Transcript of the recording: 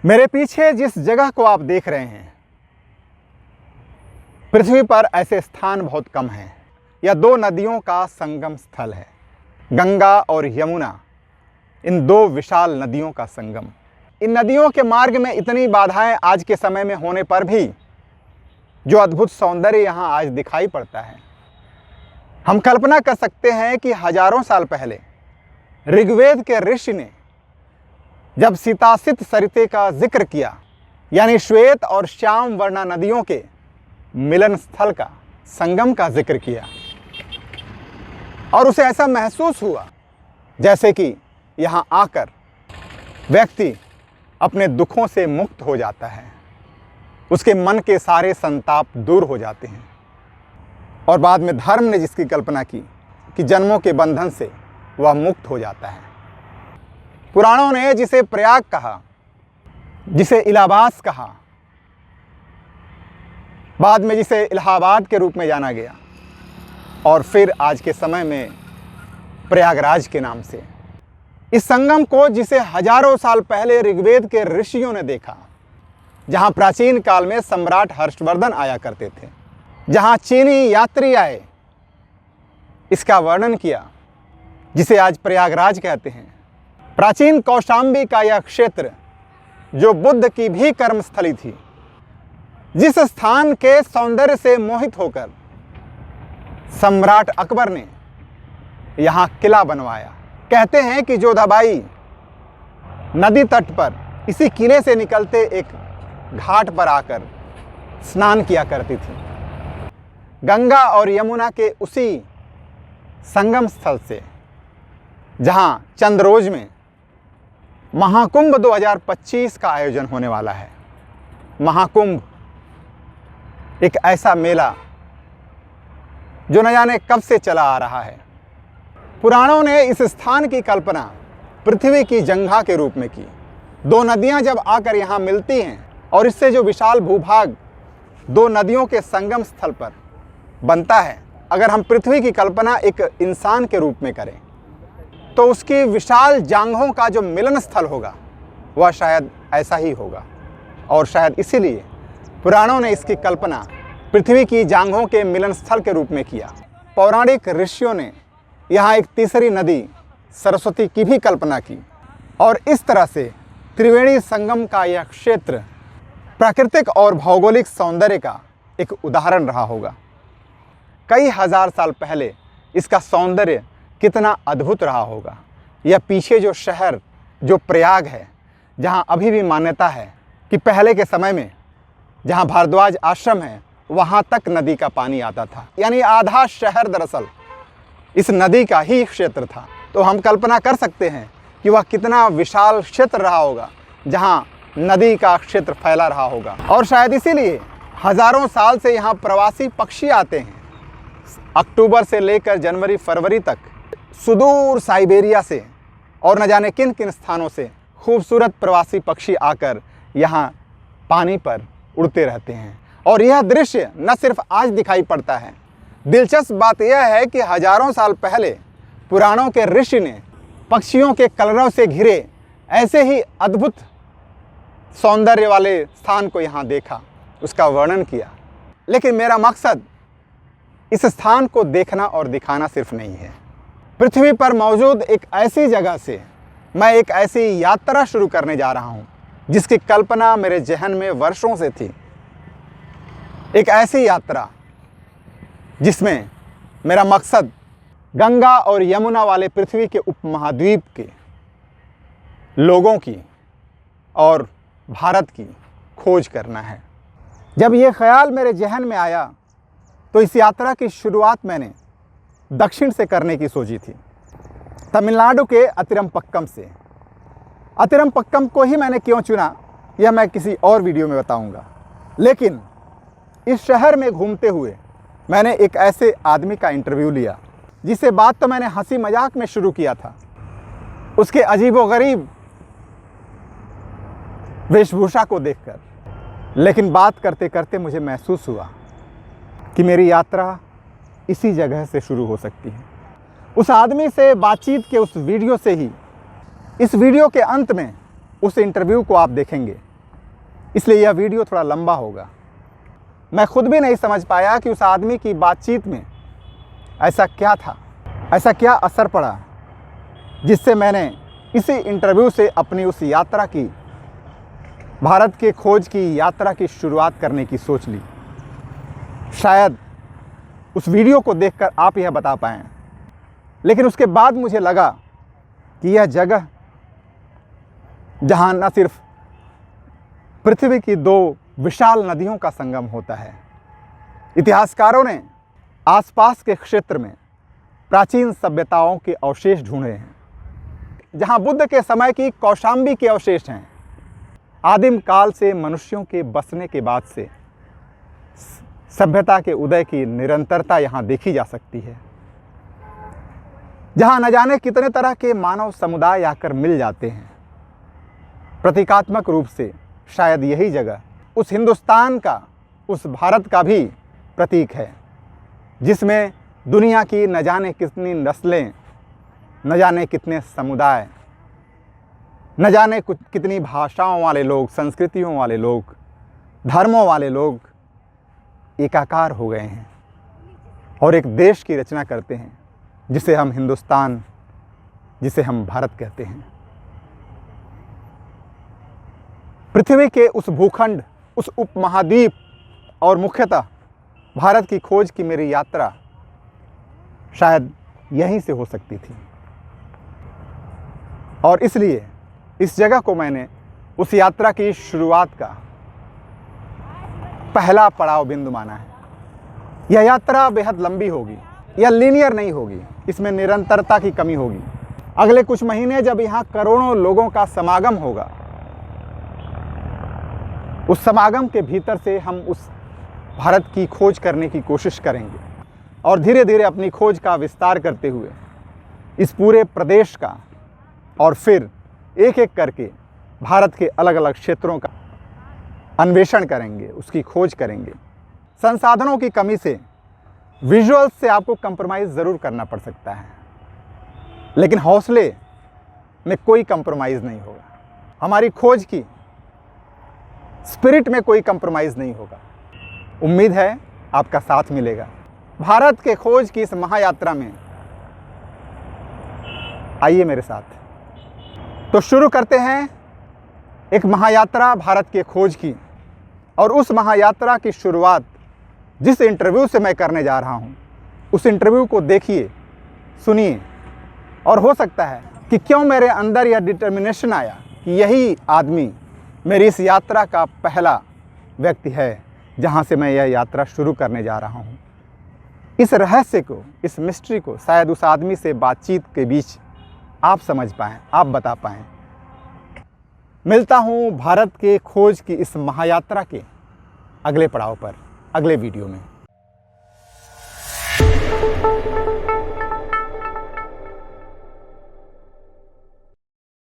मेरे पीछे जिस जगह को आप देख रहे हैं, पृथ्वी पर ऐसे स्थान बहुत कम हैं। यह दो नदियों का संगम स्थल है, गंगा और यमुना, इन दो विशाल नदियों का संगम। इन नदियों के मार्ग में इतनी बाधाएं आज के समय में होने पर भी जो अद्भुत सौंदर्य यहाँ आज दिखाई पड़ता है, हम कल्पना कर सकते हैं कि हजारों साल पहले ऋग्वेद के ऋषि ने जब सीतासित सरिते का जिक्र किया, यानी श्वेत और श्याम वर्णा नदियों के मिलन स्थल का, संगम का जिक्र किया, और उसे ऐसा महसूस हुआ जैसे कि यहाँ आकर व्यक्ति अपने दुखों से मुक्त हो जाता है, उसके मन के सारे संताप दूर हो जाते हैं। और बाद में धर्म ने जिसकी कल्पना की कि जन्मों के बंधन से वह मुक्त हो जाता है। पुराणों ने जिसे प्रयाग कहा, जिसे इलाहाबाद कहा, बाद में जिसे इलाहाबाद के रूप में जाना गया, और फिर आज के समय में प्रयागराज के नाम से, इस संगम को जिसे हजारों साल पहले ऋग्वेद के ऋषियों ने देखा, जहां प्राचीन काल में सम्राट हर्षवर्धन आया करते थे, जहां चीनी यात्री आए, इसका वर्णन किया, जिसे आज प्रयागराज कहते हैं। प्राचीन कौशांबी का यह क्षेत्र जो बुद्ध की भी कर्मस्थली थी, जिस स्थान के सौंदर्य से मोहित होकर सम्राट अकबर ने यहाँ किला बनवाया। कहते हैं कि जोधाबाई नदी तट पर इसी किले से निकलते एक घाट पर आकर स्नान किया करती थी। गंगा और यमुना के उसी संगम स्थल से, जहां चंद्रोज में महाकुंभ 2025 का आयोजन होने वाला है। महाकुंभ एक ऐसा मेला जो न जाने कब से चला आ रहा है। पुराणों ने इस स्थान की कल्पना पृथ्वी की जंघा के रूप में की। दो नदियां जब आकर यहाँ मिलती हैं और इससे जो विशाल भूभाग दो नदियों के संगम स्थल पर बनता है, अगर हम पृथ्वी की कल्पना एक इंसान के रूप में करें तो उसकी विशाल जांघों का जो मिलन स्थल होगा वह शायद ऐसा ही होगा। और शायद इसीलिए पुराणों ने इसकी कल्पना पृथ्वी की जांघों के मिलन स्थल के रूप में किया। पौराणिक ऋषियों ने यहाँ एक तीसरी नदी सरस्वती की भी कल्पना की, और इस तरह से त्रिवेणी संगम का यह क्षेत्र प्राकृतिक और भौगोलिक सौंदर्य का एक उदाहरण रहा होगा। कई हजार साल पहले इसका सौंदर्य कितना अद्भुत रहा होगा। यह पीछे जो शहर, जो प्रयाग है, जहाँ अभी भी मान्यता है कि पहले के समय में जहाँ भारद्वाज आश्रम है वहाँ तक नदी का पानी आता था, यानी आधा शहर दरअसल इस नदी का ही क्षेत्र था। तो हम कल्पना कर सकते हैं कि वह कितना विशाल क्षेत्र रहा होगा जहाँ नदी का क्षेत्र फैला रहा होगा। और शायद इसीलिए हजारों साल से यहाँ प्रवासी पक्षी आते हैं। अक्टूबर से लेकर जनवरी फरवरी तक सुदूर साइबेरिया से और न जाने किन किन स्थानों से खूबसूरत प्रवासी पक्षी आकर यहाँ पानी पर उड़ते रहते हैं। और यह दृश्य न सिर्फ आज दिखाई पड़ता है, दिलचस्प बात यह है कि हजारों साल पहले पुराणों के ऋषि ने पक्षियों के कलरव से घिरे ऐसे ही अद्भुत सौंदर्य वाले स्थान को यहाँ देखा, उसका वर्णन किया। लेकिन मेरा मकसद इस स्थान को देखना और दिखाना सिर्फ नहीं है। पृथ्वी पर मौजूद एक ऐसी जगह से मैं एक ऐसी यात्रा शुरू करने जा रहा हूँ जिसकी कल्पना मेरे ज़हन में वर्षों से थी। एक ऐसी यात्रा जिसमें मेरा मकसद गंगा और यमुना वाले पृथ्वी के उपमहाद्वीप के लोगों की और भारत की खोज करना है। जब ये ख्याल मेरे ज़हन में आया तो इस यात्रा की शुरुआत मैंने दक्षिण से करने की सोची थी, तमिलनाडु के अतिरमपक्कम से। अतिरमपक्कम को ही मैंने क्यों चुना यह मैं किसी और वीडियो में बताऊंगा। लेकिन इस शहर में घूमते हुए मैंने एक ऐसे आदमी का इंटरव्यू लिया जिससे बात तो मैंने हंसी मजाक में शुरू किया था, उसके अजीबोगरीब वेशभूषा को देखकर, लेकिन बात करते करते मुझे महसूस हुआ कि मेरी यात्रा इसी जगह से शुरू हो सकती है। उस आदमी से बातचीत के उस वीडियो से ही, इस वीडियो के अंत में उस इंटरव्यू को आप देखेंगे इसलिए यह वीडियो थोड़ा लंबा होगा। मैं खुद भी नहीं समझ पाया कि उस आदमी की बातचीत में ऐसा क्या था, ऐसा क्या असर पड़ा जिससे मैंने इसी इंटरव्यू से अपनी उस यात्रा की, भारत के खोज की यात्रा की शुरुआत करने की सोच ली। शायद उस वीडियो को देखकर आप यह बता पाएँ, लेकिन उसके बाद मुझे लगा कि यह जगह जहाँ न सिर्फ पृथ्वी की दो विशाल नदियों का संगम होता है, इतिहासकारों ने आसपास के क्षेत्र में प्राचीन सभ्यताओं के अवशेष ढूंढे हैं, जहाँ बुद्ध के समय की कौशाम्बी के अवशेष हैं। आदिम काल से मनुष्यों के बसने के बाद से सभ्यता के उदय की निरंतरता यहाँ देखी जा सकती है, जहाँ न जाने कितने तरह के मानव समुदाय आकर मिल जाते हैं। प्रतीकात्मक रूप से शायद यही जगह उस हिंदुस्तान का, उस भारत का भी प्रतीक है, जिसमें दुनिया की न जाने कितनी नस्लें, न जाने कितने समुदाय, न जाने कितनी भाषाओं वाले लोग, संस्कृतियों वाले लोग, धर्मों वाले लोग एकाकार हो गए हैं और एक देश की रचना करते हैं, जिसे हम हिंदुस्तान, जिसे हम भारत कहते हैं। पृथ्वी के उस भूखंड, उस उपमहाद्वीप और मुख्यतः भारत की खोज की मेरी यात्रा शायद यहीं से हो सकती थी, और इसलिए इस जगह को मैंने उस यात्रा की शुरुआत का पहला पड़ाव बिंदु माना है। यह यात्रा बेहद लंबी होगी, यह लीनियर नहीं होगी, इसमें निरंतरता की कमी होगी। अगले कुछ महीने जब यहाँ करोड़ों लोगों का समागम होगा, उस समागम के भीतर से हम उस भारत की खोज करने की कोशिश करेंगे और धीरे धीरे अपनी खोज का विस्तार करते हुए इस पूरे प्रदेश का और फिर एक एक करके भारत के अलग अलग क्षेत्रों का अन्वेषण करेंगे, उसकी खोज करेंगे। संसाधनों की कमी से विजुअल्स से आपको कंप्रोमाइज़ ज़रूर करना पड़ सकता है, लेकिन हौसले में कोई कंप्रोमाइज़ नहीं होगा। हमारी खोज की स्पिरिट में कोई कंप्रोमाइज़ नहीं होगा। उम्मीद है आपका साथ मिलेगा भारत के खोज की इस महायात्रा में। आइए मेरे साथ। तो शुरू करते हैं एक महायात्रा भारत के खोज की, और उस महायात्रा की शुरुआत जिस इंटरव्यू से मैं करने जा रहा हूं, उस इंटरव्यू को देखिए, सुनिए, और हो सकता है कि क्यों मेरे अंदर यह डिटर्मिनेशन आया कि यही आदमी मेरी इस यात्रा का पहला व्यक्ति है जहां से मैं यह यात्रा शुरू करने जा रहा हूं। इस रहस्य को, इस मिस्ट्री को शायद उस आदमी से बातचीत के बीच आप समझ पाएँ, आप बता पाएँ। मिलता हूं भारत के खोज की इस महायात्रा के अगले पड़ाव पर, अगले वीडियो में।